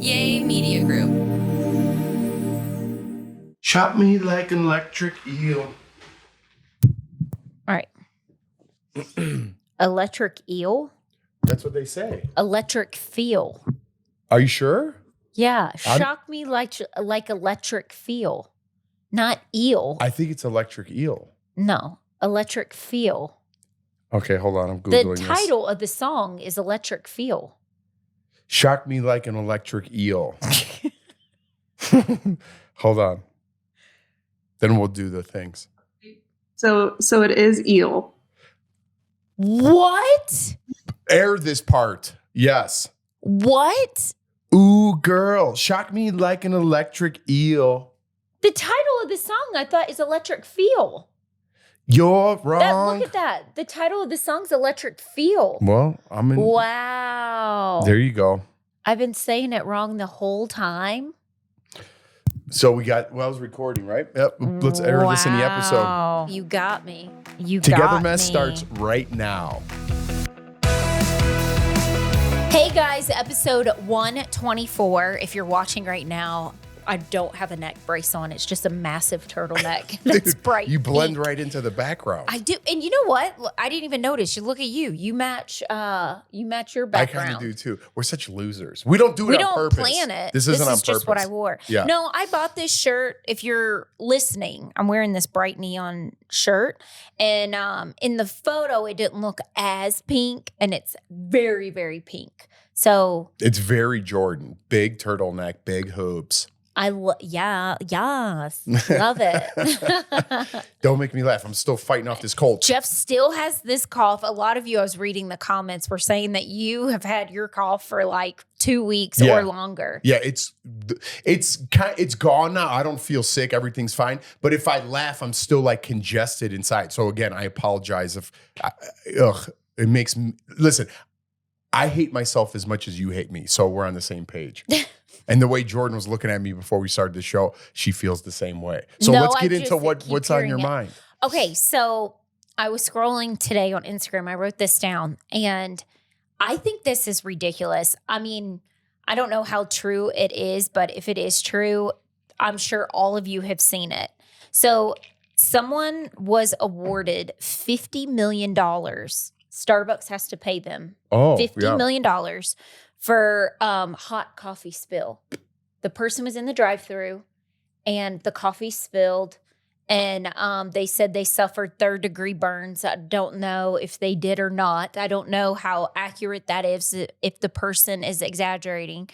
Yay Media Group. Chop me like an electric eel. All right. Electric eel? That's what they say. Electric feel. Are you sure? Yeah. Shock me like electric feel. Not eel. I think it's electric eel. No. Electric feel. Okay, hold on. I'm Googling The this. title of the song is Electric Feel. Shock me like an electric eel. Hold on. Then we'll do the things. So it is eel. What? Air this part. Yes. What? Ooh, girl. Shock me like an electric eel. The title of the song I thought is Electric Feel. You're wrong. Look at that. The title of the song's Electric Feel. Well, I'm in. Wow. There you go. I've been saying it wrong the whole time. So we got, I was recording, right? Yep. Let's air this in the episode. You got me. Togethermess starts right now. Hey guys, episode 124. If you're watching right now, I don't have a neck brace on. It's just a massive turtleneck. That's bright. You blend pink. right into the background. I do. And you know what? I didn't even notice. You look at you. You match your background. I kind of do too. We're such losers. We don't do it on purpose. We don't plan it. This isn't on purpose. This is just what I wore. Yeah. No, I bought this shirt. If you're listening, I'm wearing this bright neon shirt. And in the photo, it didn't look as pink. And it's very, very pink. So it's very Jordan. Big turtleneck, big hoops. Yes, love it. Don't make me laugh. I'm still fighting off this cold. Jeff still has this cough. A lot of you, I was reading the comments, were saying that you have had your cough for like 2 weeks or longer. Yeah, it's gone now. I don't feel sick. Everything's fine. But if I laugh, I'm still like congested inside. So again, I apologize if it makes me listen. I hate myself as much as you hate me. So we're on the same page. And the way Jordan was looking at me before we started the show, she feels the same way. So let's get into what's on your mind. Okay, so I was scrolling today on Instagram. I wrote this down, and I think this is ridiculous. I mean, I don't know how true it is, but if it is true, I'm sure all of you have seen it. So someone was awarded $50 million. Starbucks has to pay them $50 million for hot coffee spill. The person was in the drive-thru and the coffee spilled, and they said they suffered third-degree burns. I don't know if they did or not. I don't know how accurate that is, if the person is exaggerating.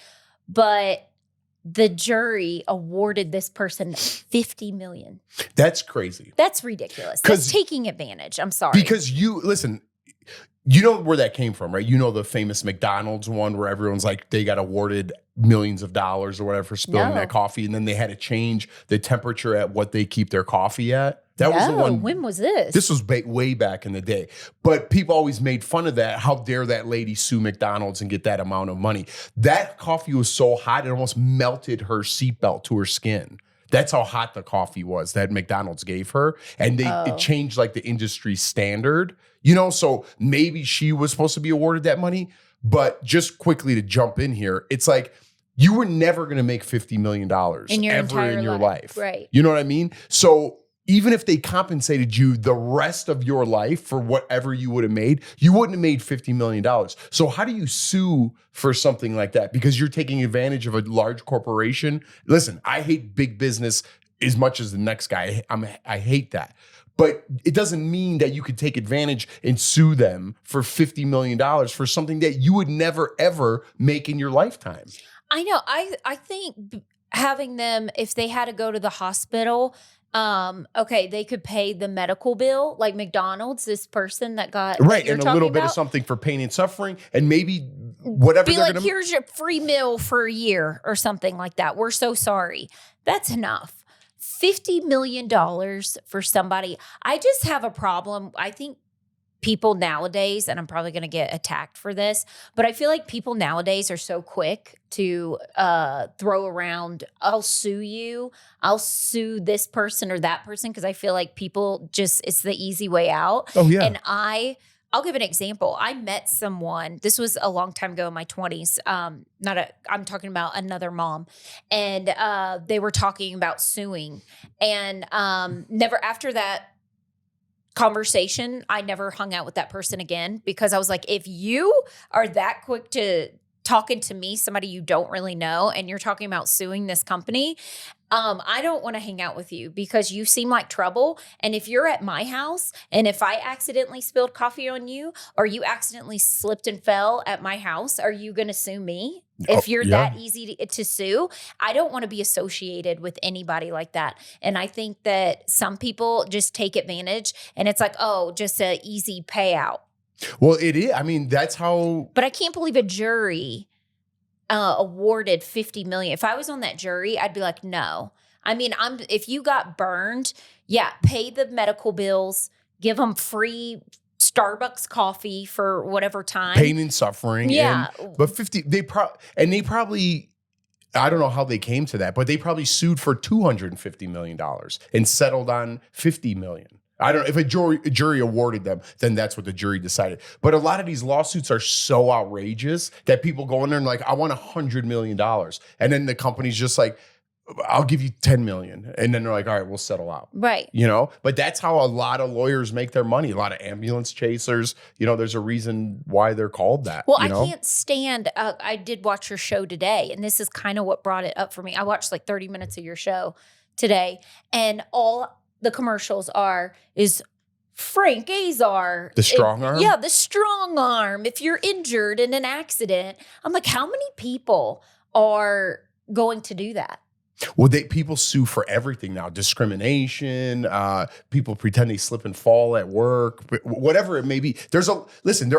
But the jury awarded this person $50 million. That's crazy. That's ridiculous. That's taking advantage. I'm sorry. Because listen, you know where that came from, right? You know the famous McDonald's one where everyone's like, they got awarded millions of dollars or whatever for spilling that coffee, and then they had to change the temperature at what they keep their coffee at. That was the one. When was this? This was way back in the day. But people always made fun of that. How dare that lady sue McDonald's and get that amount of money? That coffee was so hot, it almost melted her seatbelt to her skin. That's how hot the coffee was that McDonald's gave her. And it changed like the industry standard, so maybe she was supposed to be awarded that money. But just quickly to jump in here, it's like you were never going to make $50 million in your ever in your life. Right. You know what I mean? So even if they compensated you the rest of your life for whatever you would have made, you wouldn't have made $50 million. So how do you sue for something like that? Because you're taking advantage of a large corporation. Listen, I hate big business as much as the next guy. I hate that. But it doesn't mean that you could take advantage and sue them for $50 million for something that you would never, ever make in your lifetime. I know. I think having them, if they had to go to the hospital, they could pay the medical bill, like McDonald's, this person that got right, and a little bit of something for pain and suffering, and maybe whatever. Be like, here's your free meal for a year or something like that. We're so sorry. That's enough. $50 million for somebody. I just have a problem. I think people nowadays, and I'm probably going to get attacked for this, but I feel like people nowadays are so quick to throw around, I'll sue you, I'll sue this person or that person, because I feel like people just, it's the easy way out. Oh, yeah. And I I'll give an example. I met someone, this was a long time ago in my 20s. I'm talking about another mom. And they were talking about suing. And never after that conversation, I never hung out with that person again, because I was like, if you are that quick to talking to me, somebody you don't really know, and you're talking about suing this company, I don't want to hang out with you because you seem like trouble. And if you're at my house and if I accidentally spilled coffee on you or you accidentally slipped and fell at my house, are you going to sue me? If you're that easy to sue, I don't want to be associated with anybody like that. And I think that some people just take advantage and it's like, oh, just an easy payout. Well, it is. I mean, that's how. But I can't believe a jury awarded $50 million. If I was on that jury, I'd be like, no. I mean, if you got burned, pay the medical bills, give them free Starbucks coffee for whatever time. Pain and suffering. Yeah. But they probably, I don't know how they came to that, but they probably sued for $250 million and settled on $50 million. I don't know if a jury awarded them, then that's what the jury decided. But a lot of these lawsuits are so outrageous that people go in there and like, I want $100 million. And then the company's just like, I'll give you 10 million. And then they're like, all right, we'll settle out. Right. You know, but that's how a lot of lawyers make their money. A lot of ambulance chasers, you know, there's a reason why they're called that. Well, you know? I can't stand, I did watch your show today, and this is kind of what brought it up for me. I watched like 30 minutes of your show today, and all the commercials is Frank Azar. The strong arm? Yeah, the strong arm. If you're injured in an accident, I'm like, how many people are going to do that? Well, people sue for everything now. Discrimination, people pretend they slip and fall at work, whatever it may be. There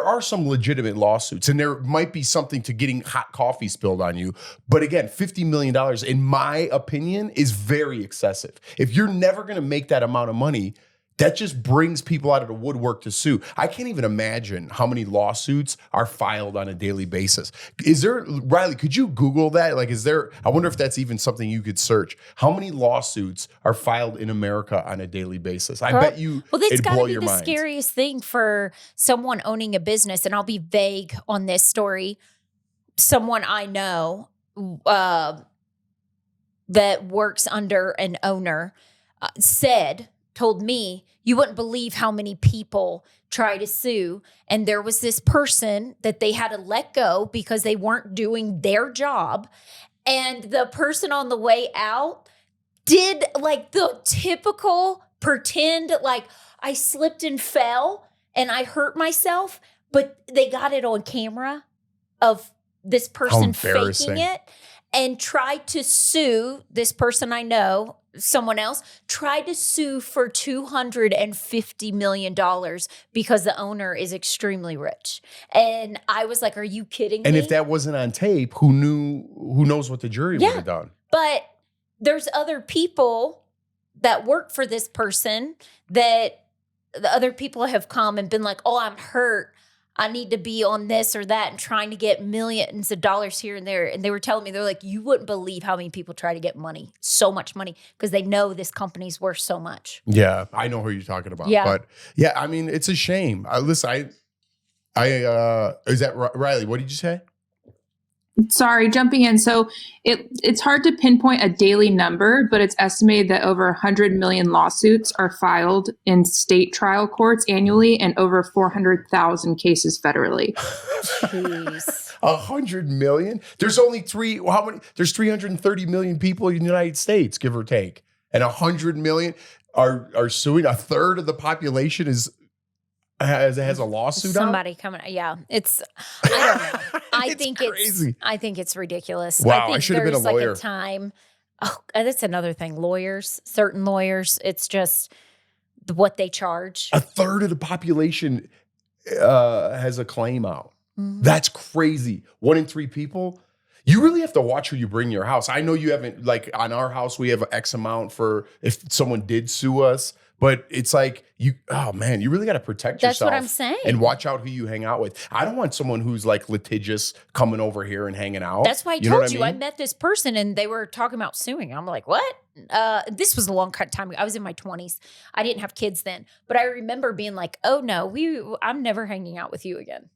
are some legitimate lawsuits, and there might be something to getting hot coffee spilled on you. But again, $50 million, in my opinion, is very excessive. If you're never going to make that amount of money, that just brings people out of the woodwork to sue. I can't even imagine how many lawsuits are filed on a daily basis. Riley, could you Google that? Like, I wonder if that's even something you could search. How many lawsuits are filed in America on a daily basis? I bet you it'd blow your mind. Well, that's got to be the scariest thing for someone owning a business. And I'll be vague on this story. Someone I know that works under an owner told me, you wouldn't believe how many people try to sue. And there was this person that they had to let go because they weren't doing their job. And the person on the way out did like the typical pretend like I slipped and fell and I hurt myself, but they got it on camera of this person faking it and tried to sue this person I know. Someone else tried to sue for $250 million because the owner is extremely rich. And I was like, are you kidding me? And if that wasn't on tape, who knows what the jury would have done? But there's other people that work for this person that the other people have come and been like, oh, I'm hurt. I need to be on this or that and trying to get millions of dollars here and there. And they were telling me, they're like, you wouldn't believe how many people try to get money, so much money, because they know this company's worth so much. Yeah, I know who you're talking about. Yeah. But yeah, I mean, it's a shame. Listen, is that Riley? What did you say? Sorry, jumping in. So it's hard to pinpoint a daily number, but it's estimated that over 100 million lawsuits are filed in state trial courts annually and over 400,000 cases federally. Jeez. 100 million? There's only how many? There's 330 million people in the United States, give or take. And 100 million are suing. A third of the population has a lawsuit Somebody coming. Yeah. I don't know. I think crazy. I think it's ridiculous. Wow, I think I should have been a lawyer. Like a time. Oh, that's another thing. Certain lawyers, it's just what they charge. A third of the population has a claim out. Mm-hmm. That's crazy. 1 in 3 people. You really have to watch who you bring in your house. I know you haven't, like on our house, we have X amount for if someone did sue us. But it's like you really got to protect yourself. That's what I'm saying. And watch out who you hang out with. I don't want someone who's like litigious coming over here and hanging out. That's why I told you. I met this person and they were talking about suing. I'm like, what? this was a long time ago. I was in my 20s. I didn't have kids then, but I remember being like, oh no, I'm never hanging out with you again.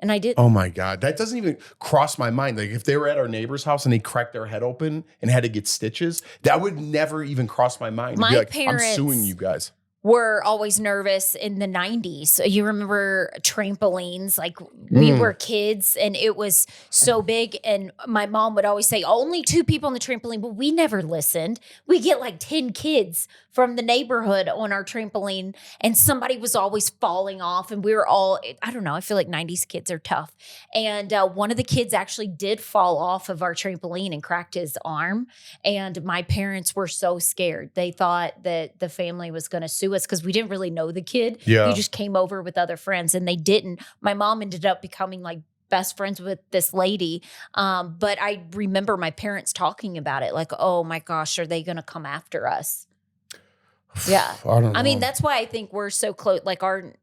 And I did. Oh my God. That doesn't even cross my mind. Like if they were at our neighbor's house and they cracked their head open and had to get stitches, that would never even cross my mind. My to be like, parents I'm suing you guys. were always nervous in the 90s. So you remember trampolines, like we were kids and it was so big. And my mom would always say, only 2 people on the trampoline, but we never listened. We get like 10 kids from the neighborhood on our trampoline and somebody was always falling off and we were all, I don't know, I feel like 90s kids are tough. And one of the kids actually did fall off of our trampoline and cracked his arm. And my parents were so scared. They thought that the family was going to sue us because we didn't really know the kid. Yeah. He just came over with other friends and they didn't. My mom ended up becoming like best friends with this lady. But I remember my parents talking about it like, oh my gosh, are they going to come after us? Yeah. I don't know. I mean, that's why I think we're so close. Like our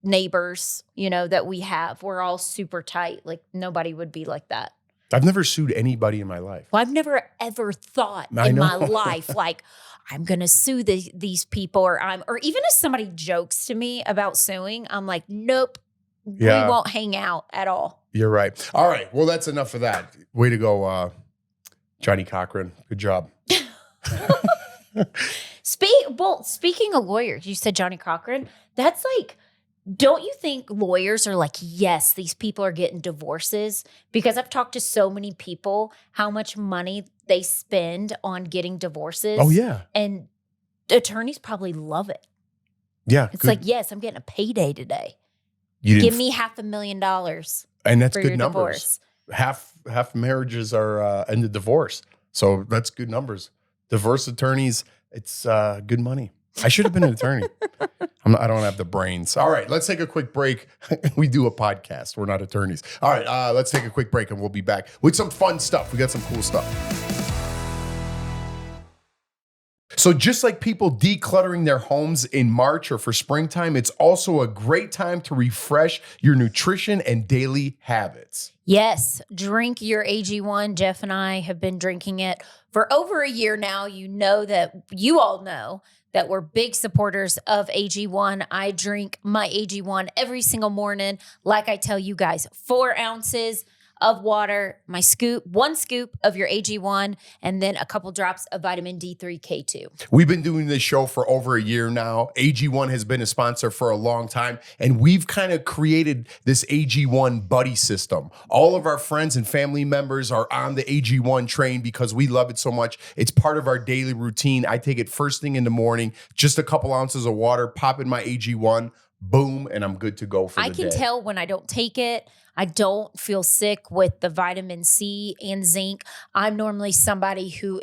neighbors, that we have, we're all super tight. Like nobody would be like that. I've never sued anybody in my life. Well, I've never ever thought I in my know. life, like I'm going to sue these people or even if somebody jokes to me about suing, I'm like, nope, Yeah. we won't hang out at all. You're right. All right. Well, that's enough of that. Way to go, Johnny Cochran. Good job. Speaking of lawyers, you said Johnny Cochran. That's like, don't you think lawyers are like, yes, these people are getting divorces? Because I've talked to so many people how much money they spend on getting divorces. Oh, yeah. And attorneys probably love it. Yeah. It's good. like, yes, I'm getting a payday today. You didn't Give me $500,000 and that's for good your numbers. divorce. Half marriages are end in divorce. So that's good numbers. Divorce attorneys, it's good money. I should have been an attorney. I don't have the brains. All right, let's take a quick break. We do a podcast. We're not attorneys. All right, let's take a quick break and we'll be back with some fun stuff. We got some cool stuff. So just like people decluttering their homes in March or for springtime, it's also a great time to refresh your nutrition and daily habits. Yes, drink your AG1. Jeff and I have been drinking it for over a year now. You all know that we're big supporters of AG1. I drink my AG1 every single morning. Like I tell you guys, 4 ounces of water, one scoop of your AG1, and then a couple drops of vitamin D3 K2. We've been doing this show for over a year now. AG1 has been a sponsor for a long time, and we've kind of created this AG1 buddy system. All of our friends and family members are on the AG1 train because we love it so much. It's part of our daily routine. I take it first thing in the morning, just a couple ounces of water, pop in my AG1, boom, and I'm good to go for the day. I can tell when I don't take it. I don't feel sick with the vitamin C and zinc. I'm normally somebody who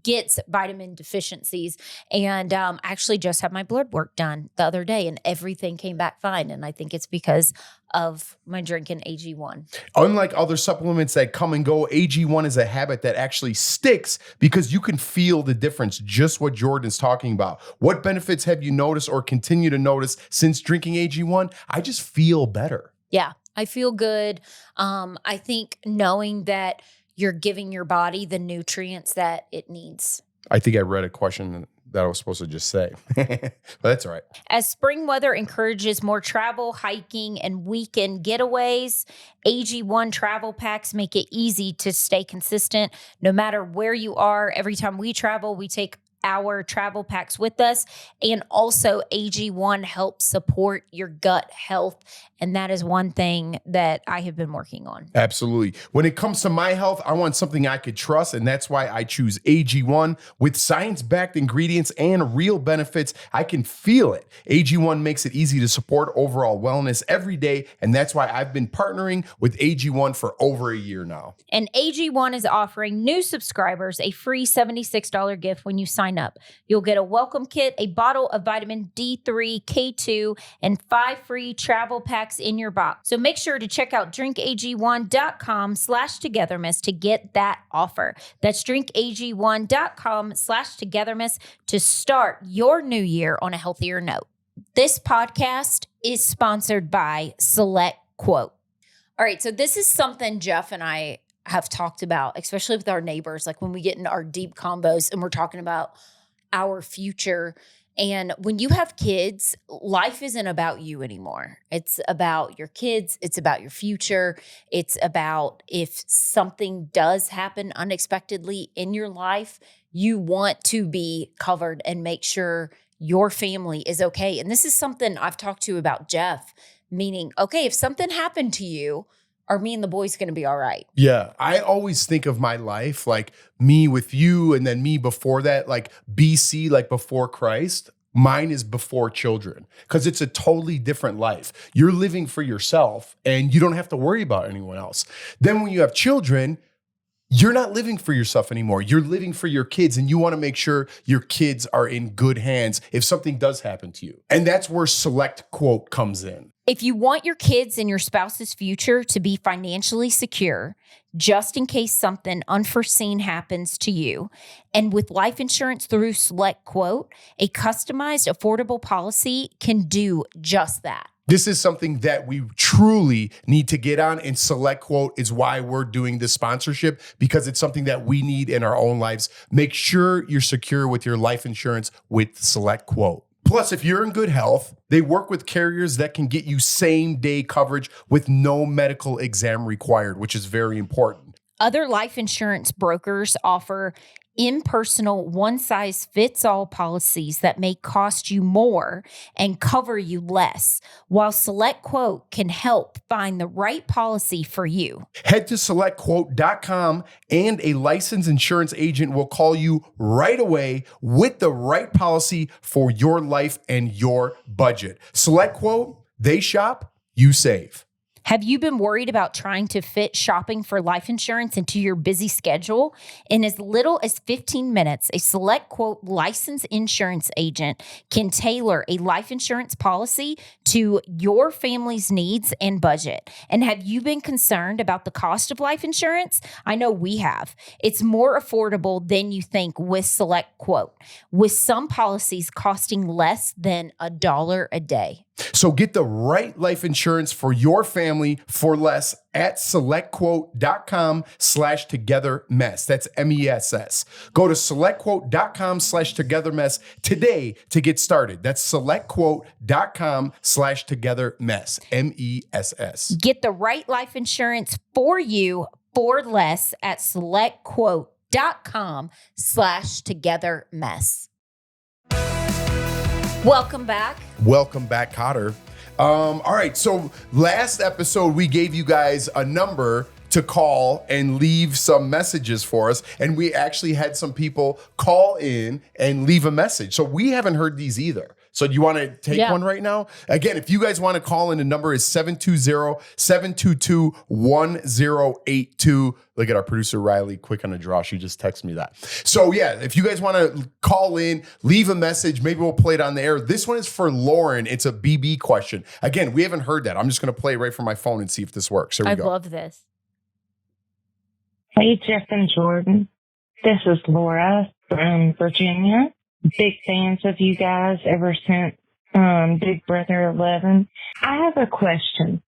gets vitamin deficiencies, and actually just had my blood work done the other day, and everything came back fine. And I think it's because of my drinking AG1. Unlike other supplements that come and go, AG1 is a habit that actually sticks because you can feel the difference, just what Jordan's talking about. What benefits have you noticed or continue to notice since drinking AG1? I just feel better. Yeah, I feel good. I think knowing that you're giving your body the nutrients that it needs. I think I read a question that I was supposed to just say, but that's all right. As spring weather encourages more travel, hiking, and weekend getaways, AG1 travel packs make it easy to stay consistent no matter where you are. Every time we travel, we take our travel packs with us. And also AG1 helps support your gut health. And that is one thing that I have been working on. Absolutely. When it comes to my health, I want something I could trust. And that's why I choose AG1 with science-backed ingredients and real benefits. I can feel it. AG1 makes it easy to support overall wellness every day. And that's why I've been partnering with AG1 for over a year now. And AG1 is offering new subscribers a free $76 gift when you sign up. You'll get a welcome kit, a bottle of vitamin D3 K2, and 5 free travel packs in your box. So make sure to check out drinkag1.com/togetherness to get that offer. That's drinkag1.com/togetherness to start your new year on a healthier note. This podcast is sponsored by SelectQuote. All right, so this is something Jeff and I have talked about, especially with our neighbors, like when we get in our deep combos and we're talking about our future. And when you have kids, life isn't about you anymore. It's about your kids. It's about your future. It's about if something does happen unexpectedly in your life, you want to be covered and make sure your family is okay. And this is something I've talked to about Jeff, meaning, okay, if something happened to you, are me and the boys going to be all right? Yeah. I always think of my life like me with you and then me before that, like BC, like before Christ. Mine is before children because it's a totally different life. You're living for yourself and you don't have to worry about anyone else. Then when you have children, you're not living for yourself anymore. You're living for your kids and you want to make sure your kids are in good hands if something does happen to you. And that's where SelectQuote comes in. If you want your kids and your spouse's future to be financially secure, just in case something unforeseen happens to you, and with life insurance through SelectQuote, a customized, affordable policy can do just that. This is something that we truly need to get on, and SelectQuote is why we're doing this sponsorship, because it's something that we need in our own lives. Make sure you're secure with your life insurance with SelectQuote. Plus, if you're in good health, they work with carriers that can get you same-day coverage with no medical exam required, which is very important. Other life insurance brokers offer impersonal, one-size-fits-all policies that may cost you more and cover you less, while SelectQuote can help find the right policy for you. Head to SelectQuote.com and a licensed insurance agent will call you right away with the right policy for your life and your budget. SelectQuote, they shop, you save. Have you been worried about trying to fit shopping for life insurance into your busy schedule? In as little as 15 minutes, a SelectQuote licensed insurance agent can tailor a life insurance policy to your family's needs and budget. And have you been concerned about the cost of life insurance? I know we have. It's more affordable than you think with SelectQuote, with some policies costing less than $1 a day. So get the right life insurance for your family for less at SelectQuote.com/togetherness. That's MESS. Go to SelectQuote.com/togetherness today to get started. That's SelectQuote.com/togetherness. MESS. Get the right life insurance for you for less at SelectQuote.com/togetherness. Welcome back. Welcome back, Cotter. All right, so last episode, we gave you guys a number to call and leave some messages for us. And we actually had some people call in and leave a message. So we haven't heard these either. So do you want to take one right now? Again, if you guys want to call in, the number is 720-722-1082. Look at our producer, Riley, quick on the draw. She just texted me that. So yeah, if you guys want to call in, leave a message, maybe we'll play it on the air. This one is for Lauren. It's a BB question. Again, we haven't heard that. I'm just going to play it right from my phone and see if this works. Here we go. I love this. Hey, Jeff and Jordan. This is Laura from Virginia. Big fans of you guys ever since Big Brother 11. I have a question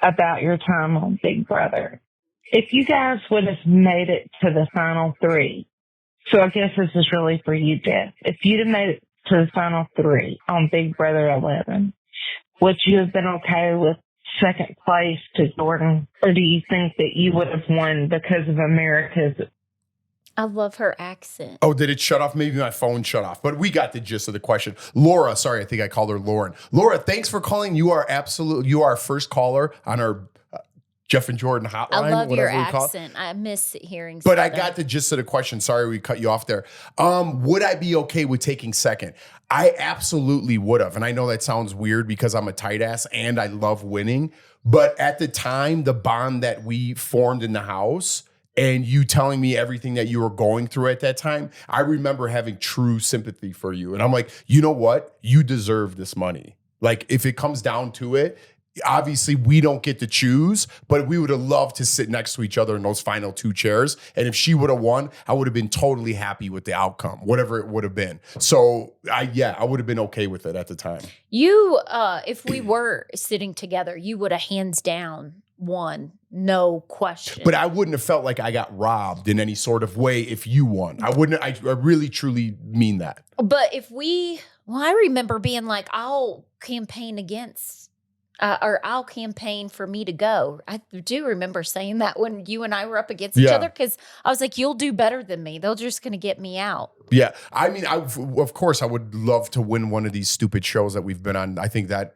about your time on Big Brother. If you guys would have made it to the final three, so I guess this is really for you, Jeff. If you'd have made it to the final three on Big Brother 11, would you have been okay with second place to Jordan? Or do you think that you would have won because of America's? I love her accent. Oh, did it shut off? Maybe my phone shut off, but we got the gist of the question. Laura, sorry, I think I called her Lauren. Laura, thanks for calling. You are our first caller on our Jeff and Jordan hotline. I love your accent. I miss hearing But I got the gist of the question. Sorry we cut you off there. Would I be okay with taking second? I absolutely would have. And I know that sounds weird because I'm a tight ass and I love winning. But at the time, the bond that we formed in the house and you telling me everything that you were going through at that time, I remember having true sympathy for you. And I'm like, you know what? You deserve this money. Like, if it comes down to it, obviously we don't get to choose, but we would have loved to sit next to each other in those final two chairs. And if she would have won, I would have been totally happy with the outcome, whatever it would have been. So I would have been okay with it at the time. You, if we were sitting together, you would have hands down won, no question. But I wouldn't have felt like I got robbed in any sort of way if you won. I wouldn't. I really, truly mean that. But I remember being like, I'll campaign against, or I'll campaign for me to go. I do remember saying that when you and I were up against each other, because I was like, you'll do better than me. They're just going to get me out. Yeah. I mean, of course, I would love to win one of these stupid shows that we've been on. I think that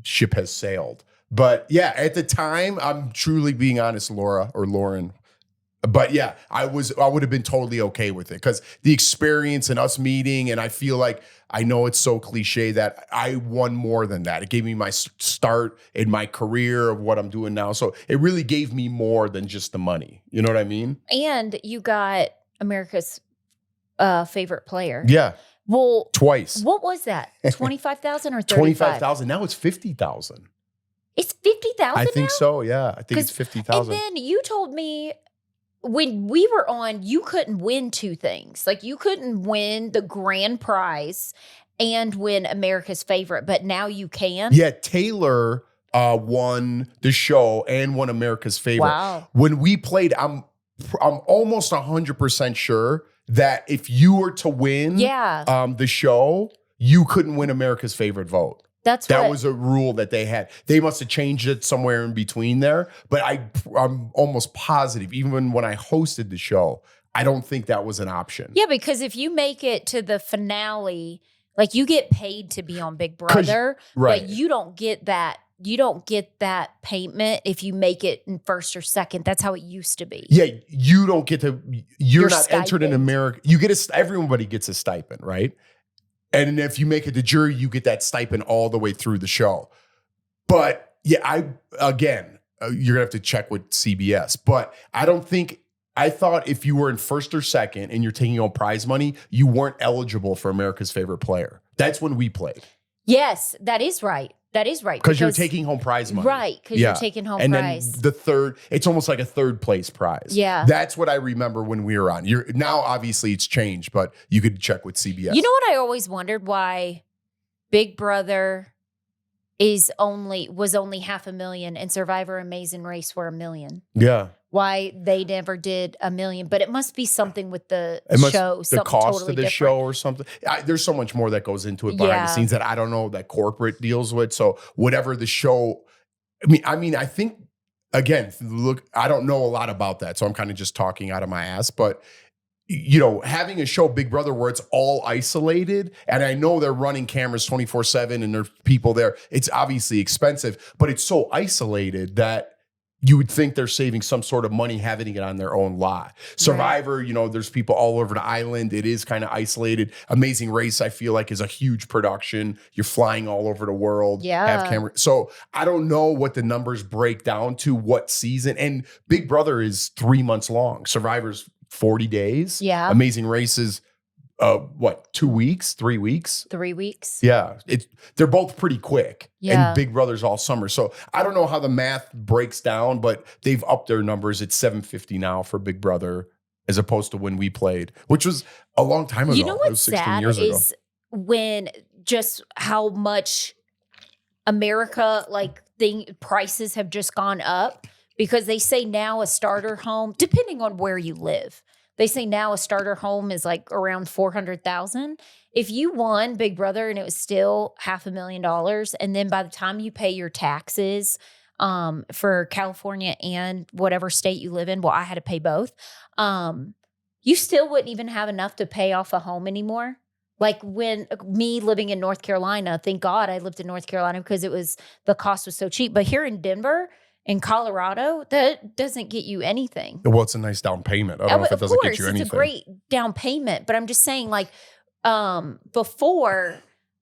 ship has sailed. But yeah, at the time, I'm truly being honest, Laura or Lauren. But yeah, I would have been totally okay with it because the experience and us meeting, and I feel like, I know it's so cliche that I won more than that. It gave me my start in my career of what I'm doing now. So it really gave me more than just the money. You know what I mean? And you got America's favorite player. Yeah. Well, twice. What was that? 25,000 or 35? 25,000. Now it's 50,000. It's 50,000 I think so. Yeah. I think it's 50,000. And then you told me when we were on, you couldn't win two things. Like you couldn't win the grand prize and win America's favorite, but now you can. Yeah. Taylor won the show and won America's favorite. Wow. When we played, I'm almost 100% sure that if you were to win the show, you couldn't win America's favorite vote. That was a rule that they had. They must have changed it somewhere in between there. But I'm almost positive, even when I hosted the show, I don't think that was an option. Yeah, because if you make it to the finale, like you get paid to be on Big Brother, right. But you don't get that. You don't get that payment if you make it in first or second. That's how it used to be. Yeah, you don't get to. You're not stipend. Entered in America. You get everybody gets a stipend, right? And if you make it to jury, you get that stipend all the way through the show. But yeah, you're gonna have to check with CBS. But I thought if you were in first or second and you're taking home prize money, you weren't eligible for America's favorite player. That's when we played. Yes, that is right. That is right. Because you're taking home prize money. Right, because you're taking home prize. And then the third, it's almost like a third place prize. Yeah. That's what I remember when we were on. Now, obviously, it's changed, but you could check with CBS. You know what I always wondered? Why Big Brother was only $500,000 and Survivor Amazing Race were $1 million. Yeah. Why they never did $1 million, but it must be something with the show, the cost totally of the different. show or something. There's so much more that goes into it behind the scenes that I don't know that corporate deals with. So whatever the show, I mean, I think again, look, I don't know a lot about that, so I'm kind of just talking out of my ass. But having a show Big Brother where it's all isolated, and I know they're running cameras 24/7 and there's people there. It's obviously expensive, but it's so isolated that you would think they're saving some sort of money having it on their own lot. Survivor, right. There's people all over the island. It is kind of isolated. Amazing Race, I feel like, is a huge production. You're flying all over the world. Yeah. Have camera. So I don't know what the numbers break down to, what season. And Big Brother is 3 months long. Survivor's 40 days. Yeah. Amazing Race is 2 weeks, 3 weeks? 3 weeks. Yeah. They're both pretty quick. Yeah. And Big Brother's all summer. So I don't know how the math breaks down, but they've upped their numbers. It's $750 now for Big Brother as opposed to when we played, which was a long time ago. You know what's it was 16 sad years ago. Is when just how much America, prices have just gone up, because they say now a starter home, depending on where you live, they say now a starter home is like around $400,000. If you won Big Brother and it was still $500,000, and then by the time you pay your taxes for California and whatever state you live in, well, I had to pay both. You still wouldn't even have enough to pay off a home anymore. Like when me living in North Carolina, thank God I lived in North Carolina because the cost was so cheap. But here in Denver, in Colorado, that doesn't get you anything. Well, it's a nice down payment. I don't know if it doesn't get you anything. It's a great down payment, but I'm just saying, before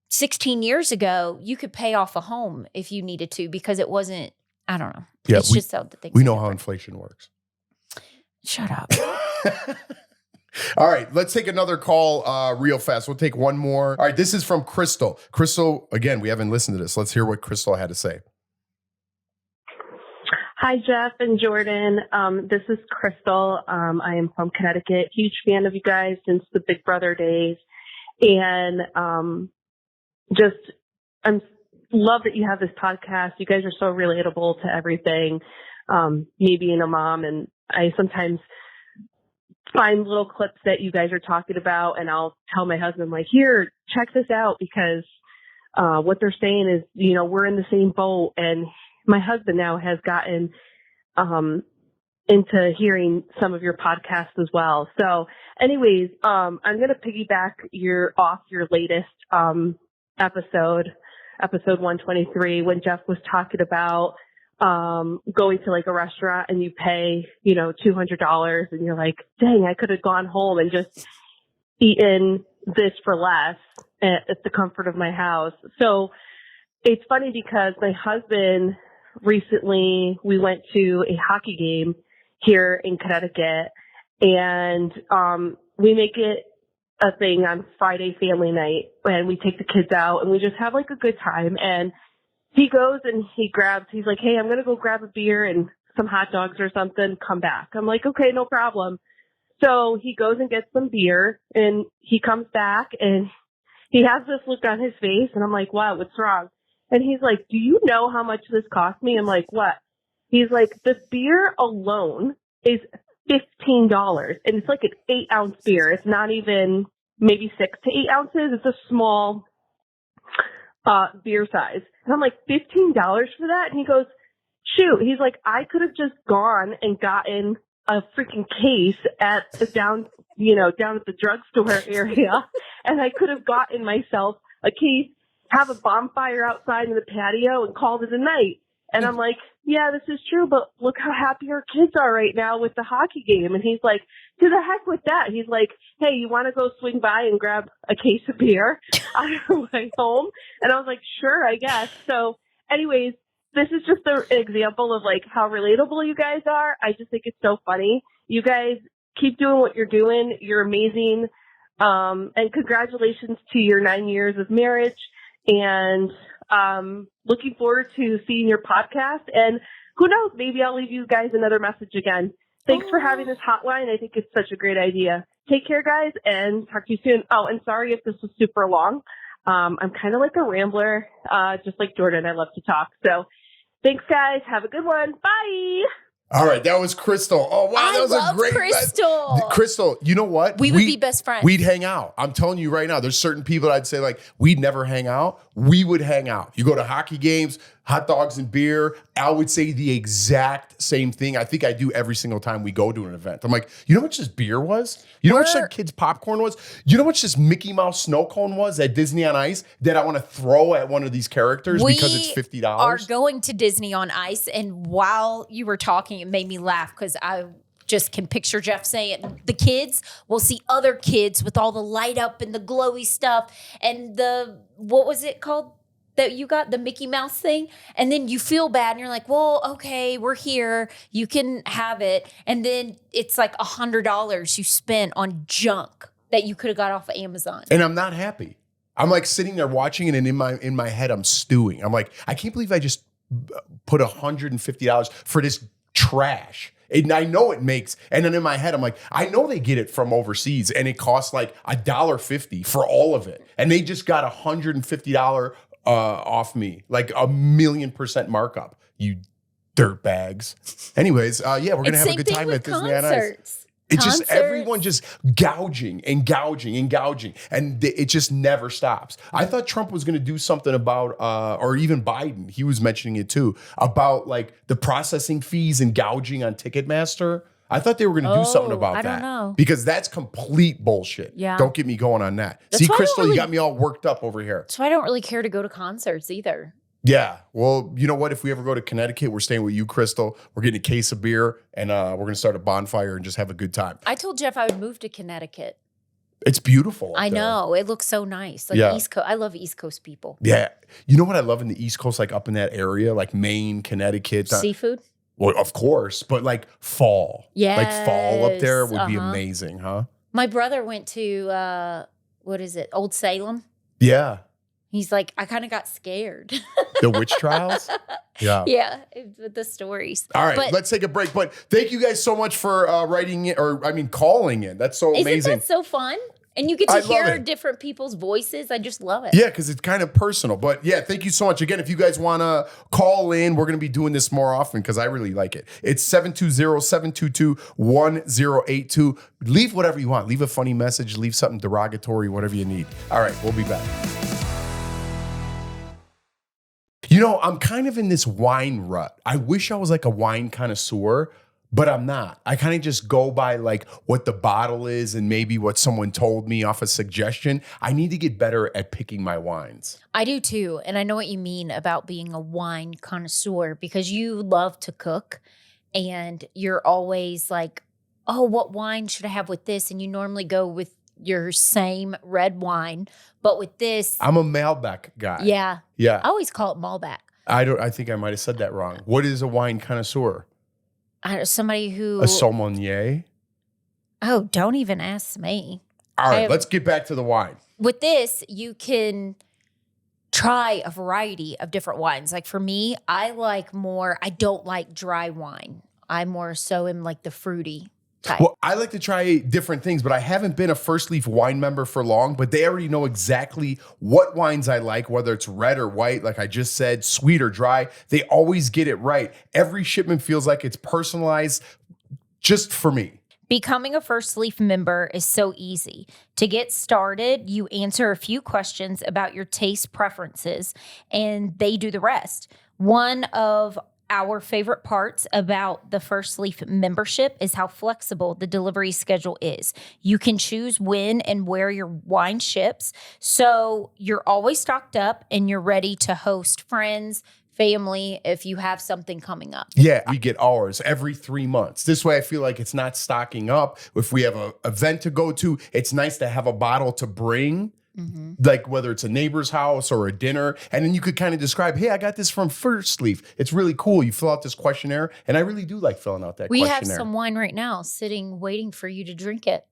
16 years ago, you could pay off a home if you needed to, because it wasn't, I don't know. Yeah, it's just how the things we know how inflation works. Shut up. All right, let's take another call real fast. We'll take one more. All right, this is from Crystal. Crystal, again, we haven't listened to this. Let's hear what Crystal had to say. Hi, Jeff and Jordan. This is Crystal. I am from Connecticut. Huge fan of you guys since the Big Brother days. And I'm love that you have this podcast. You guys are so relatable to everything. Me being a mom, and I sometimes find little clips that you guys are talking about, and I'll tell my husband, like, here, check this out, because what they're saying is, you know, we're in the same boat. And my husband now has gotten into hearing some of your podcasts as well. So anyways, I'm going to piggyback off your latest episode 123, when Jeff was talking about going to like a restaurant and you pay, you know, $200, and you're like, dang, I could have gone home and just eaten this for less at the comfort of my house. So it's funny because my husband recently, we went to a hockey game here in Connecticut, and we make it a thing on Friday family night, and we take the kids out and we just have like a good time. And he goes and he's like, hey, I'm going to go grab a beer and some hot dogs or something, come back. I'm like, okay, no problem. So he goes and gets some beer, and he comes back and he has this look on his face, and I'm like, wow, what's wrong? And he's like, do you know how much this cost me? I'm like, what? He's like, the beer alone is $15, and it's like an 8-ounce beer. It's not even maybe 6 to 8 ounces. It's a small beer size. And I'm like, $15 for that? And he goes, shoot. He's like, I could have just gone and gotten a freaking case down at the drugstore area, and I could have gotten myself a case, have a bonfire outside in the patio, and called it a night. And I'm like, yeah, this is true, but look how happy our kids are right now with the hockey game. And he's like, to the heck with that. He's like, hey, you want to go swing by and grab a case of beer on your way home? And I was like, sure, I guess. So anyways, this is just an example of like how relatable you guys are. I just think it's so funny. You guys keep doing what you're doing. You're amazing. And congratulations to your 9 years of marriage. And looking forward to seeing your podcast. And who knows, maybe I'll leave you guys another message again. Thanks for having this hotline. I think it's such a great idea. Take care, guys, and talk to you soon. Oh, and sorry if this was super long. I'm kind of like a rambler, just like Jordan. I love to talk. So thanks, guys. Have a good one. Bye. All right, that was Crystal. Oh, wow, that was a great Crystal. Crystal, you know what? We would be best friends. We'd hang out. I'm telling you right now, there's certain people I'd say like, we'd never hang out. We would hang out. You go to hockey games, hot dogs and beer. I would say the exact same thing. I think I do every single time we go to an event. I'm like, you know how much this beer was? You know how much that kids' popcorn was? You know how much this Mickey Mouse snow cone was at Disney on Ice that I want to throw at one of these characters because it's $50? We are going to Disney on Ice, and while you were talking, it made me laugh because I just can picture Jeff saying the kids will see other kids with all the light up and the glowy stuff and what was it called that you got, the Mickey Mouse thing? And then you feel bad and you're like, well, okay, we're here. You can have it. And then it's like $100 you spent on junk that you could have got off of Amazon. And I'm not happy. I'm like sitting there watching it, and in my head, I'm stewing. I'm like, I can't believe I just put $150 for this trash. And I know it makes, and then in my head, I'm like, I know they get it from overseas, and it costs like $1.50 for all of it. And they just got $150 off me, like 1,000,000% markup. You dirt bags. Anyways, yeah, we're gonna have a good time at Disney on Ice. It's just everyone just gouging, and it just never stops. I thought Trump was going to do something about, or even Biden, he was mentioning it too, about like the processing fees and gouging on Ticketmaster. I thought they were going to do something about that. I don't know. Because that's complete bullshit. Yeah. Don't get me going on that. See, Crystal, you got me all worked up over here. So I don't really care to go to concerts either. Yeah. Well, you know what? If we ever go to Connecticut, we're staying with you, Crystal. We're getting a case of beer, and we're going to start a bonfire and just have a good time. I told Jeff I would move to Connecticut. It's beautiful. I know. It looks so nice. Like East Coast. I love East Coast people. Yeah. You know what I love in the East Coast, like up in that area, like Maine, Connecticut. Seafood? Well, of course. But like fall. Yeah. Like fall up there would be amazing, huh? My brother went to, what is it? Old Salem? Yeah. He's like, I kind of got scared. The witch trials? Yeah. Yeah, with the stories. All right, let's take a break. But thank you guys so much for writing in, calling in. That's so amazing. Isn't that so fun? And you get to I love hear it. different people's voices. I just love it. Yeah, because it's kind of personal. But yeah, thank you so much. Again, if you guys want to call in, we're going to be doing this more often because I really like it. It's 720-722-1082. Leave whatever you want. Leave a funny message. Leave something derogatory, whatever you need. All right, we'll be back. You know, I'm kind of in this wine rut. I wish I was like a wine connoisseur, but I'm not. I kind of just go by like what the bottle is and maybe what someone told me off a suggestion. I need to get better at picking my wines. I do too. And I know what you mean about being a wine connoisseur because you love to cook and you're always like, oh, what wine should I have with this? And you normally go with your same red wine. But with this, I'm a Malbec guy. yeah. Yeah. I always call it Malbec. I think I might have said that wrong. What is a wine connoisseur? Somebody who. A sommelier? Oh, don't even ask me. All right, let's get back to the wine. With this, you can try a variety of different wines. Like for me, I don't like dry wine. I more so am like the fruity type. Well, I like to try different things, but I haven't been a FirstLeaf wine member for long, but they already know exactly what wines I like, whether it's red or white, like I just said, sweet or dry. They always get it right. Every shipment feels like it's personalized just for me. Becoming a FirstLeaf member is so easy. To get started, you answer a few questions about your taste preferences, and they do the rest. One of our favorite parts about the FirstLeaf membership is how flexible the delivery schedule is. You can choose when and where your wine ships, so you're always stocked up and you're ready to host friends, family, if you have something coming up. Yeah, we get ours every 3 months. This way I feel like it's not stocking up. If we have an event to go to, it's nice to have a bottle to bring. Mm-hmm. Like whether it's a neighbor's house or a dinner. And then you could kind of describe, hey, I got this from FirstLeaf. It's really cool. You fill out this questionnaire. And I really do like filling out that questionnaire. We have some wine right now sitting, waiting for you to drink it.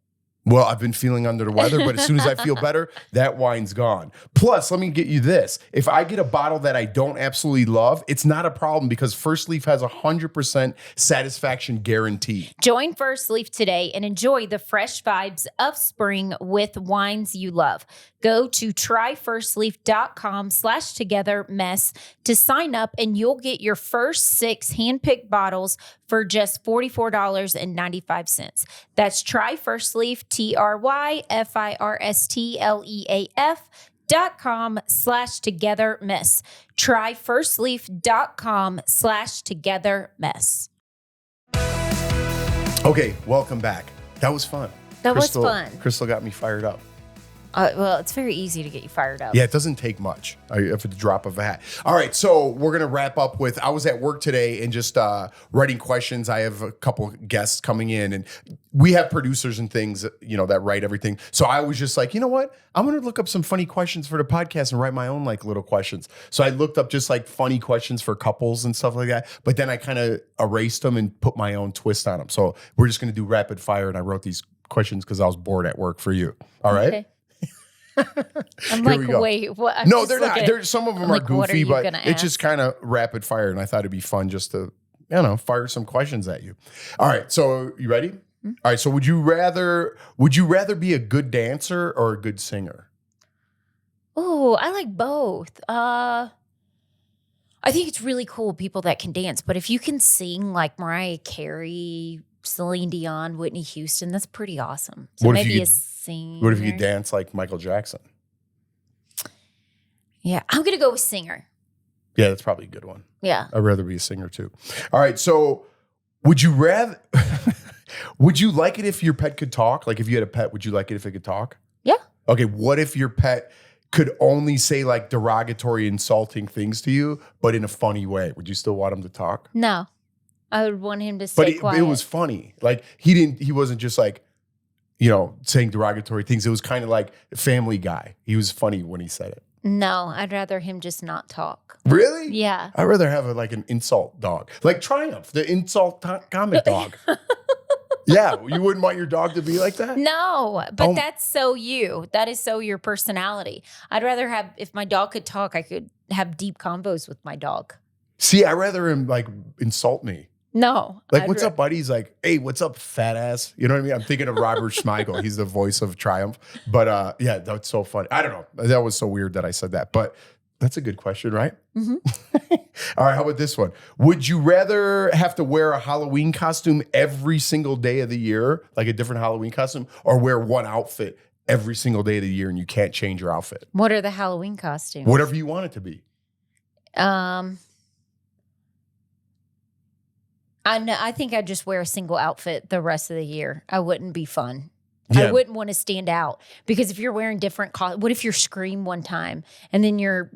Well, I've been feeling under the weather, but as soon as I feel better, that wine's gone. Plus, let me get you this. If I get a bottle that I don't absolutely love, it's not a problem because FirstLeaf has 100% satisfaction guarantee. Join FirstLeaf today and enjoy the fresh vibes of spring with wines you love. Go to tryfirstleaf.com/togetherness to sign up and you'll get your first 6 handpicked bottles for just $44.95. That's tryfirstleaf, tryfirstleaf.com/togetherness. Tryfirstleaf.com/togetherness. Okay, welcome back. That was fun. That was fun. Crystal got me fired up. Well, it's very easy to get you fired up. Yeah, it doesn't take much. If it's a drop of a hat. All right, so we're going to wrap up with, I was at work today and just writing questions. I have a couple guests coming in and we have producers and things, that write everything. So I was just like, you know what? I'm going to look up some funny questions for the podcast and write my own like little questions. So I looked up just like funny questions for couples and stuff like that. But then I kind of erased them and put my own twist on them. So we're just going to do rapid fire. And I wrote these questions because I was bored at work for you. All right. Okay. I'm like, wait, what? No, they're not. Some of them are goofy, but it's just kind of rapid fire. And I thought it'd be fun just to, fire some questions at you. All right. So you ready? Mm-hmm. All right. So would you rather be a good dancer or a good singer? Oh, I like both. I think it's really cool people that can dance, but if you can sing like Mariah Carey, Celine Dion, Whitney Houston, that's pretty awesome. So maybe a singer. What if you could dance like Michael Jackson? Yeah, I'm going to go with singer. Yeah, that's probably a good one. Yeah. I'd rather be a singer too. All right. So would you like it if your pet could talk? Like if you had a pet, would you like it if it could talk? Yeah. Okay. What if your pet could only say like derogatory, insulting things to you, but in a funny way? Would you still want him to talk? No. I would want him to stay quiet. But it was funny. Like he wasn't just like, saying derogatory things. It was kind of like Family Guy. He was funny when he said it. No, I'd rather him just not talk. Really? Yeah. I'd rather have an insult dog. Like Triumph, the insult comic dog. Yeah, you wouldn't want your dog to be like that? No, but that's so you. That is so your personality. I'd rather if my dog could talk, I could have deep convos with my dog. See, I'd rather him insult me. No. Like, what's up, buddy? He's like, hey, what's up, fat ass? You know what I mean? I'm thinking of Robert Schmeigel. He's the voice of Triumph. But yeah, that's so funny. I don't know. That was so weird that I said that. But that's a good question, right? Mm-hmm. All right, how about this one? Would you rather have to wear a Halloween costume every single day of the year, like a different Halloween costume, or wear one outfit every single day of the year and you can't change your outfit? What are the Halloween costumes? Whatever you want it to be. I think I'd just wear a single outfit the rest of the year. I wouldn't be fun. Yeah. I wouldn't want to stand out because if you're wearing different what if you're Scream one time and then you're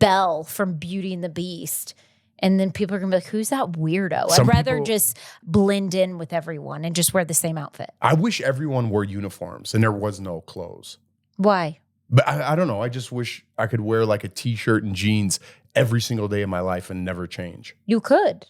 Belle from Beauty and the Beast and then people are going to be like, who's that weirdo? I'd rather just blend in with everyone and just wear the same outfit. I wish everyone wore uniforms and there was no clothes. Why? But I don't know. I just wish I could wear like a t-shirt and jeans every single day of my life and never change. You could.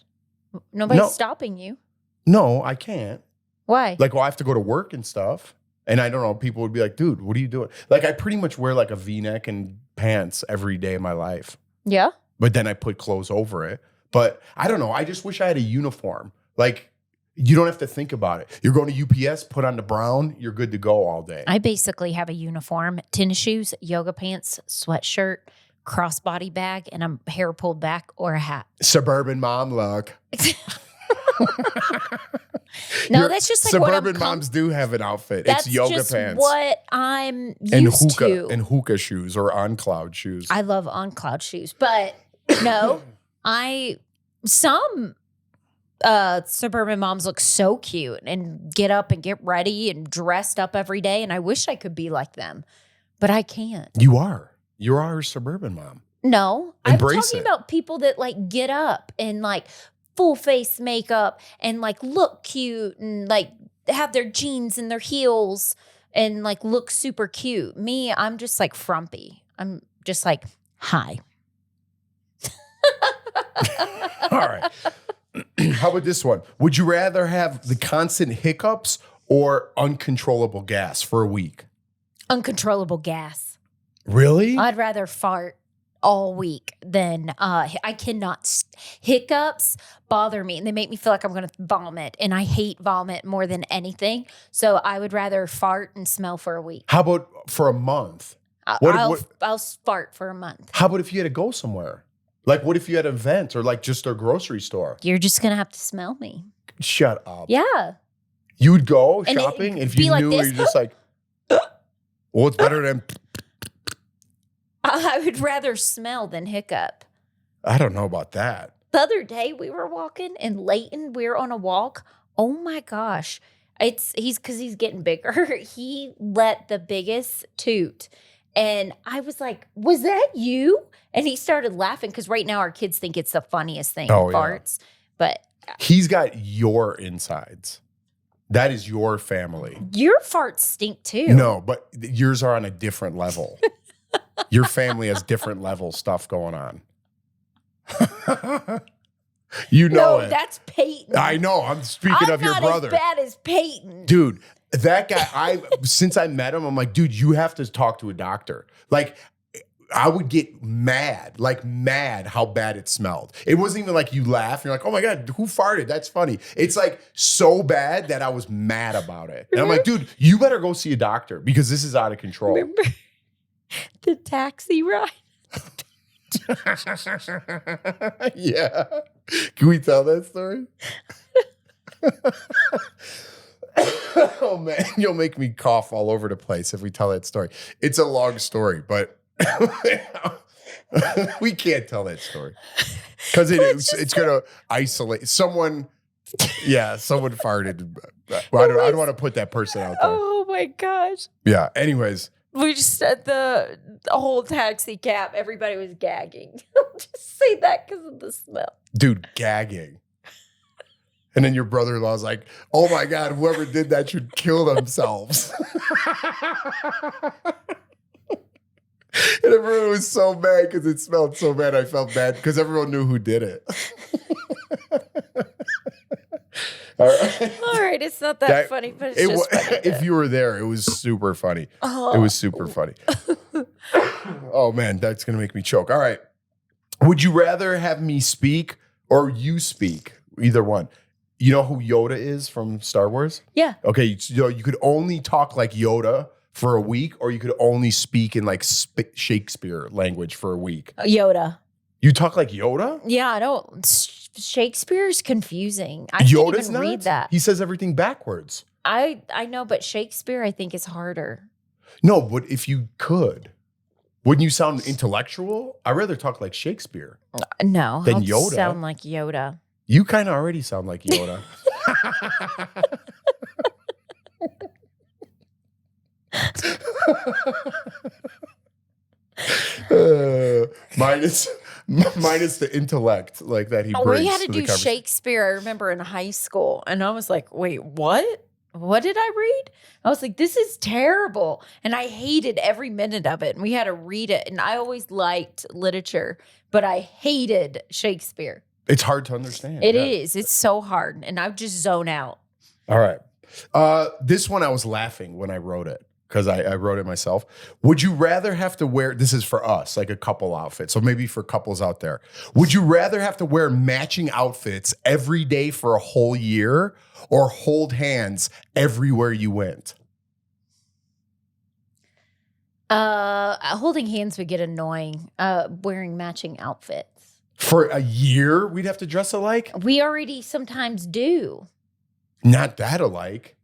Nobody's stopping you. No, I can't. Why? Like, well, I have to go to work and stuff. And I don't know, people would be like, dude, what are you doing? Like, I pretty much wear like a V-neck and pants every day of my life. Yeah. But then I put clothes over it. But I don't know. I just wish I had a uniform. Like, you don't have to think about it. You're going to UPS, put on the brown, you're good to go all day. I basically have a uniform, tennis shoes, yoga pants, sweatshirt, crossbody bag, and a hair pulled back or a hat. Suburban mom look. No, that's just like suburban moms do have an outfit. That's it's yoga just pants. What I'm used to. And hookah shoes or on cloud shoes. I love on cloud shoes, but no, some suburban moms look so cute and get up and get ready and dressed up every day, and I wish I could be like them, but I can't. You are a suburban mom. No, Embrace I'm talking about people that like get up and like full face makeup and like look cute and like have their jeans and their heels and like look super cute. Me, I'm just like frumpy. I'm just like, hi. All right. How about this one? Would you rather have the constant hiccups or uncontrollable gas for a week? Uncontrollable gas. Really? I'd rather fart all week than I cannot. Hiccups bother me and they make me feel like I'm going to vomit, and I hate vomit more than anything. So I would rather fart and smell for a week. How about for a month? I'll fart for a month. How about if you had to go somewhere? Like, what if you had an event or like just a grocery store? You're just going to have to smell me. Shut up. Yeah. You would go And shopping if be you like knew this. you're just like, well, it's better than. I would rather smell than hiccup. I don't know about that. The other day we were walking in Layton. We were on a walk. Oh my gosh. He's getting bigger. He let the biggest toot. And I was like, was that you? And he started laughing because right now our kids think it's the funniest thing, farts. Yeah. But he's got your insides. That is your family. Your farts stink too. No, but yours are on a different level. Your family has different level stuff going on. You know it. That's Peyton. I know. I'm speaking of your brother. I'm not as bad as Peyton. Dude, that guy, since I met him, I'm like, dude, you have to talk to a doctor. Like, I would get mad how bad it smelled. It wasn't even like you laugh. You're like, oh my God, who farted? That's funny. It's like so bad that I was mad about it. And I'm like, dude, you better go see a doctor because this is out of control. Remember the taxi ride? Yeah. Can we tell that story? Oh man, you'll make me cough all over the place if we tell that story. It's a long story, but we can't tell that story because it's going to isolate someone. Yeah, someone farted. Well, I don't want to put that person out there. Oh my gosh. Yeah. Anyways, we just said the whole taxi cab. Everybody was gagging. Just say that because of the smell, dude. Gagging. And then your brother-in-law's like, oh my God, whoever did that should kill themselves. And everyone was so mad because it smelled so bad. I felt bad because everyone knew who did it. All right. It's not that funny, but it's just funny. If you were there, it was super funny. Oh. It was super funny. Oh man, that's going to make me choke. All right. Would you rather have me speak or you speak, either one. You know who Yoda is from Star Wars? Yeah. Okay, so you could only talk like Yoda for a week, or you could only speak in like Shakespeare language for a week. Yoda. You talk like Yoda? Yeah, I don't. Shakespeare's confusing. I Yoda's can't even not? read that. He says everything backwards. I know, but Shakespeare I think is harder. No, but if you could, wouldn't you sound intellectual? I'd rather talk like Shakespeare. No, Than I'll Yoda. sound like Yoda. You kind of already sound like Yoda. Minus the intellect like that he brings. We had to the do Shakespeare, I remember in high school. And I was like, wait, what? What did I read? I was like, this is terrible. And I hated every minute of it. And we had to read it. And I always liked literature, but I hated Shakespeare. It's hard to understand. It is. It's so hard. And I would just zone out. All right. This one I was laughing when I wrote it because I wrote it myself. Would you rather have to wear, this is for us, like a couple outfit. So maybe for couples out there. Would you rather have to wear matching outfits every day for a whole year or hold hands everywhere you went? Holding hands would get annoying. Wearing matching outfits. For a year, we'd have to dress alike? We already sometimes do. Not that alike.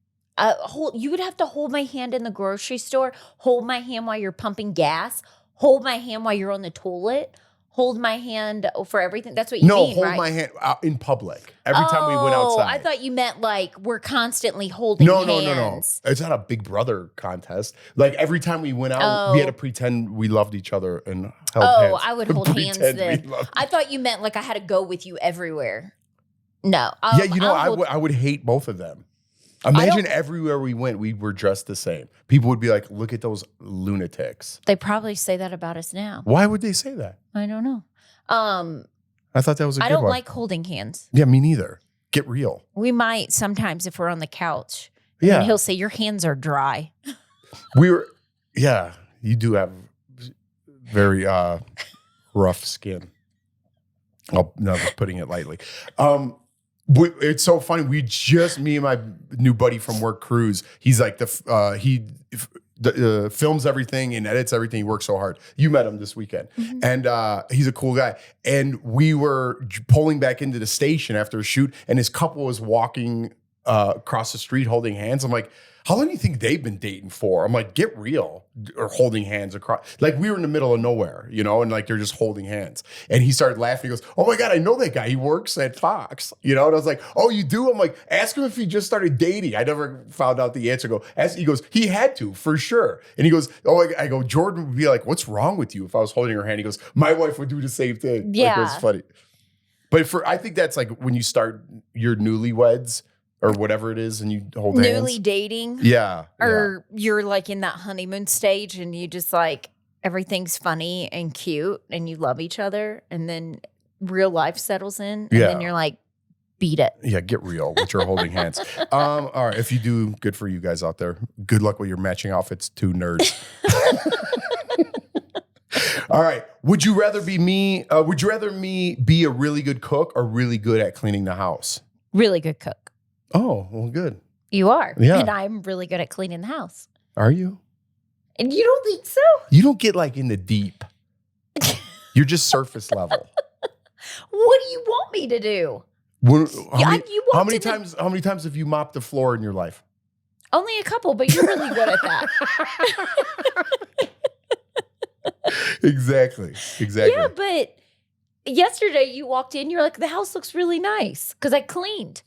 You would have to hold my hand in the grocery store, hold my hand while you're pumping gas, hold my hand while you're on the toilet, hold my hand for everything. That's what you mean, hold right? my hand in public every time we went outside. I thought you meant like we're constantly holding hands. No. It's not a Big Brother contest. Like every time we went out, we had to pretend we loved each other and held hands. I would hold hands then. I thought you meant like I had to go with you everywhere. No. I would hate both of them. Imagine everywhere we went, we were dressed the same. People would be like, look at those lunatics. They probably say that about us now. Why would they say that? I don't know. I thought that was a good one. I don't like holding hands. Yeah, me neither. Get real. We might sometimes if we're on the couch. Yeah. And he'll say, your hands are dry. You do have very rough skin. I'm putting it lightly. It's so funny. Me and my new buddy from work, Cruz. He's like he films everything and edits everything. He works so hard. You met him this weekend, and he's a cool guy. And we were pulling back into the station after a shoot, and his couple was walking across the street holding hands. I'm like, how long do you think they've been dating for? I'm like, get real, or holding hands across. Like we were in the middle of nowhere, and like they're just holding hands. And he started laughing. He goes, oh my God, I know that guy. He works at Fox, And I was like, oh, you do? I'm like, ask him if he just started dating. I never found out the answer. He goes, he had to, for sure. And he goes, I go, Jordan would be like, what's wrong with you if I was holding her hand? He goes, my wife would do the same thing. Yeah. Like, it was funny. But I think that's like when you start your newlyweds, or whatever it is, and you hold hands. Newly dating. Yeah. Or you're like in that honeymoon stage and you just like, everything's funny and cute and you love each other. And then real life settles in. And then you're like, beat it. Yeah, get real with your holding hands. All right, if you do, good for you guys out there. Good luck with your matching outfits, two nerds. All right. Would you rather me be a really good cook or really good at cleaning the house? Really good cook. Oh, well, good. You are. Yeah. And I'm really good at cleaning the house. Are you? And you don't think so? You don't get like in the deep. You're just surface level. What do you want me to do? How many times have you mopped the floor in your life? Only a couple, but you're really good at that. Exactly. Yeah, but yesterday you walked in, you're like, the house looks really nice because I cleaned.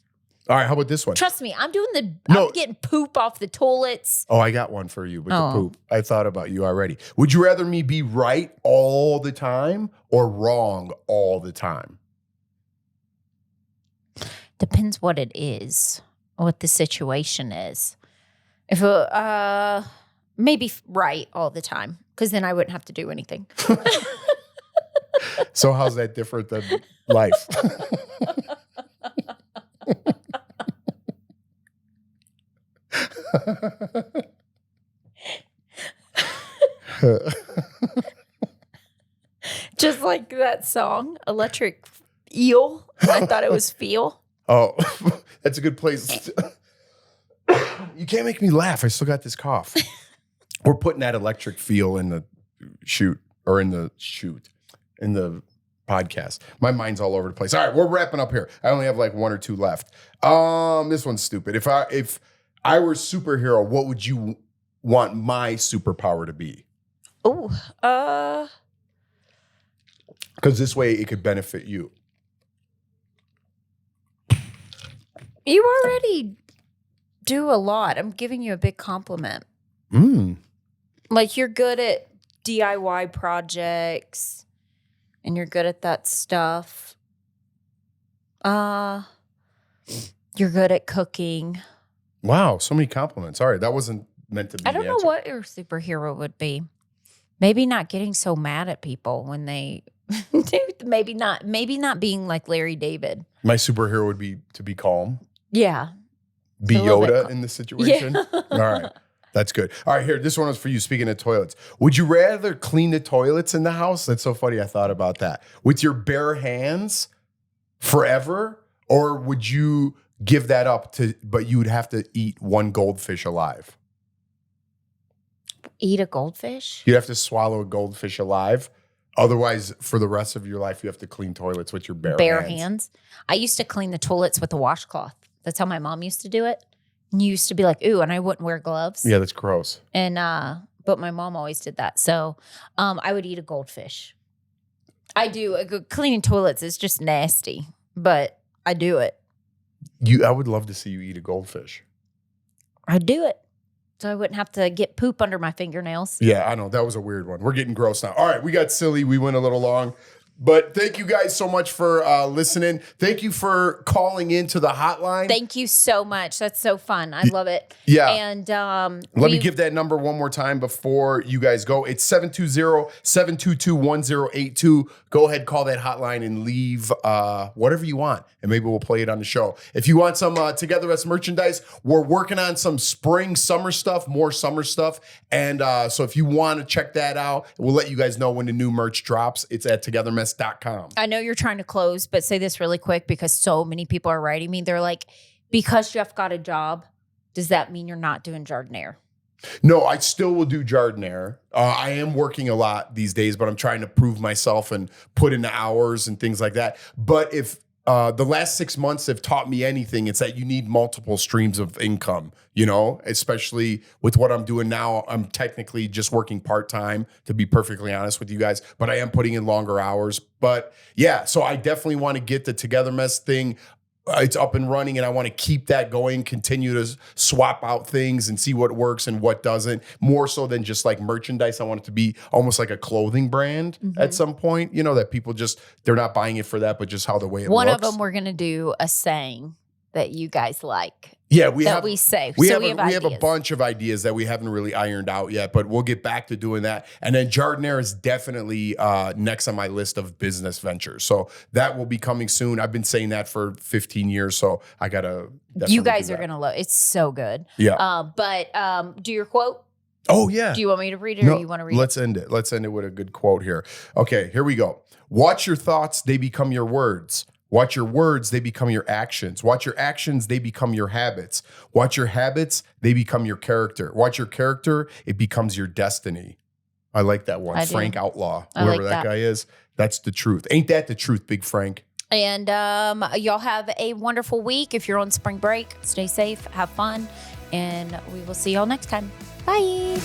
All right, how about this one? Trust me, I'm getting poop off the toilets. Oh, I got one for you with the poop. I thought about you already. Would you rather me be right all the time or wrong all the time? Depends what it is, what the situation is. If maybe right all the time, because then I wouldn't have to do anything. So how's that different than life? Just like that song, Electric Eel. I thought it was feel. Oh, that's a good place. You can't make me laugh. I still got this cough. We're putting that electric feel in the in the podcast. My mind's all over the place. All right, we're wrapping up here. I only have like one or two left. This one's stupid. If I were a superhero, what would you want my superpower to be? Oh, Because this way it could benefit you. you already do a lot. I'm giving you a big compliment. Like you're good at DIY projects and you're good at that stuff. You're good at cooking. Wow, so many compliments. All right, that wasn't meant to be. I don't know what your superhero would be. Maybe not getting so mad at people when they do. Maybe not being like Larry David. My superhero would be to be calm. Yeah. Be a little bit Yoda in the situation. Yeah. All right. That's good. All right, here. This one was for you. Speaking of toilets, would you rather clean the toilets in the house? That's so funny. I thought about that. With your bare hands forever, or would you give that up but you would have to eat one goldfish alive? Eat a goldfish? You'd have to swallow a goldfish alive. Otherwise, for the rest of your life, you have to clean toilets with your bare hands. I used to clean the toilets with a washcloth. That's how my mom used to do it. And you used to be like, ooh, and I wouldn't wear gloves. Yeah, that's gross. And but my mom always did that. So I would eat a goldfish. I do. Cleaning toilets is just nasty, but I do it. I would love to see you eat a goldfish. I do it. So I wouldn't have to get poop under my fingernails. Yeah, I know. That was a weird one. We're getting gross now. All right, we got silly. We went a little long. But thank you guys so much for listening. Thank you for calling into the hotline. Thank you so much. That's so fun. I love it. Yeah. And let me give that number one more time before you guys go. It's 720-722-1082. Go ahead, call that hotline and leave whatever you want. And maybe we'll play it on the show. If you want some Togethermess merchandise, we're working on some spring, summer stuff, more summer stuff. And so if you want to check that out, we'll let you guys know when the new merch drops. It's at Togethermess.com. I know you're trying to close, but say this really quick because so many people are writing me. They're like, because Jeff got a job, does that mean you're not doing Jardiniere? No, I still will do Jardiniere. I am working a lot these days, but I'm trying to prove myself and put in the hours and things like that. But if the last 6 months have taught me anything, it's that you need multiple streams of income, especially with what I'm doing now. I'm technically just working part-time, to be perfectly honest with you guys, but I am putting in longer hours. But yeah, so I definitely want to get the Togethermess thing. It's up and running, and I want to keep that going, continue to swap out things and see what works and what doesn't, more so than just like merchandise. I want it to be almost like a clothing brand at some point, that people they're not buying it for that, but just how the way it One looks. of them, we're going to do a saying that you guys like. Yeah, we say. We have a bunch of ideas that we haven't really ironed out yet, but we'll get back to doing that. And then Jardiniere is definitely next on my list of business ventures. So that will be coming soon. I've been saying that for 15 years, so I gotta. You guys are gonna love. It's so good. Yeah. But do your quote. Oh yeah. Do you want me to read it, or you want to read Let's end it. Let's end it with a good quote here. Okay, here we go. Watch your thoughts; they become your words. Watch your words, they become your actions. Watch your actions, they become your habits. Watch your habits, they become your character. Watch your character, it becomes your destiny. I like that one. Frank Outlaw, whoever that guy is. That's the truth. Ain't that the truth, Big Frank? And y'all have a wonderful week. If you're on spring break, stay safe, have fun, and we will see y'all next time. Bye.